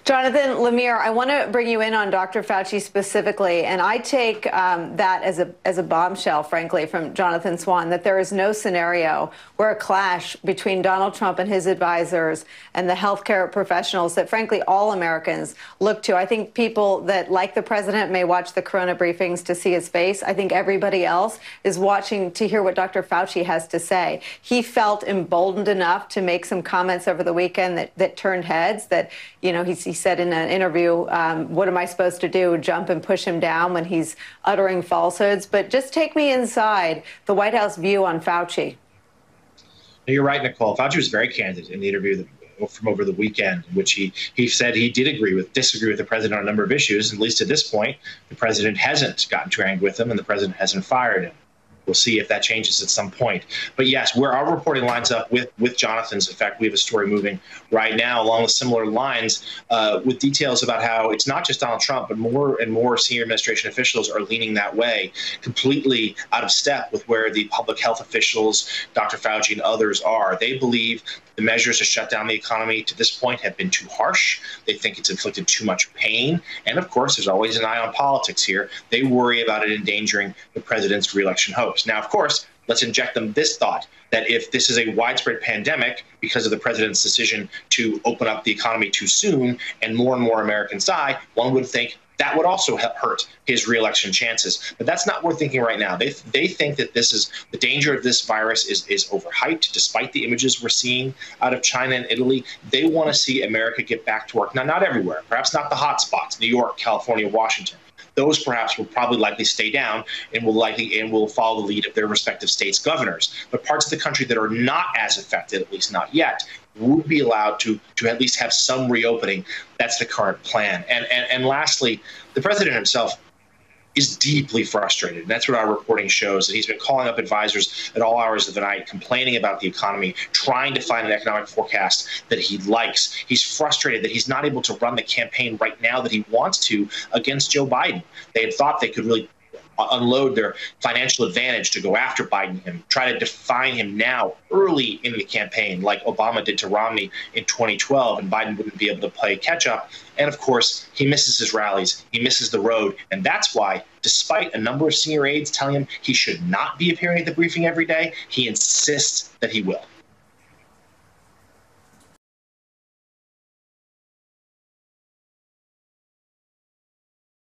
Jonathan Lemire, I want to bring you in on Dr. Fauci specifically, and I take that as a bombshell, frankly, from Jonathan Swan, that there is no scenario where a clash between Donald Trump and his advisors and the healthcare professionals that, frankly, all Americans look to. I think people that like the president may watch the Corona briefings to see his face. I think everybody else is watching to hear what Dr. Fauci has to say. He felt emboldened enough to make some comments over the weekend that turned heads, that, you know, he said in an interview, what am I supposed to do, jump and push him down when he's uttering falsehoods? But just take me inside the White House view on Fauci. You're right, Nicole. Fauci was very candid in the interview from over the weekend, in which he said he did disagree with the president on a number of issues. At least at this point, the president hasn't gotten too angry with him, and the president hasn't fired him. We'll see if that changes at some point. But yes, where our reporting lines up with Jonathan's. In fact, we have a story moving right now along the similar lines with details about how it's not just Donald Trump, but more and more senior administration officials are leaning that way, completely out of step with where the public health officials, Dr. Fauci and others are. They believe the measures to shut down the economy to this point have been too harsh. They think it's inflicted too much pain. And of course, there's always an eye on politics here. They worry about it endangering the president's reelection hopes. Now, of course, let's inject them this thought, that if this is a widespread pandemic because of the president's decision to open up the economy too soon and more Americans die, one would think that would also hurt his reelection chances. But that's not what we're thinking right now. They think that the danger of this virus is overhyped, despite the images we're seeing out of China and Italy. They want to see America get back to work. Now, not everywhere, perhaps not the hot spots, New York, California, Washington. Those perhaps will probably likely stay down and will follow the lead of their respective states' governors. But parts of the country that are not as affected, at least not yet, would be allowed to at least have some reopening. That's the current plan. And lastly, the president himself is deeply frustrated. And that's what our reporting shows, that he's been calling up advisors at all hours of the night, complaining about the economy, trying to find an economic forecast that he likes. He's frustrated that he's not able to run the campaign right now that he wants to against Joe Biden. They had thought they could really unload their financial advantage to go after Biden and try to define him now early in the campaign, like Obama did to Romney in 2012, and Biden wouldn't be able to play catch up. And of course, he misses his rallies. He misses the road. And that's why, despite a number of senior aides telling him he should not be appearing at the briefing every day, he insists that he will.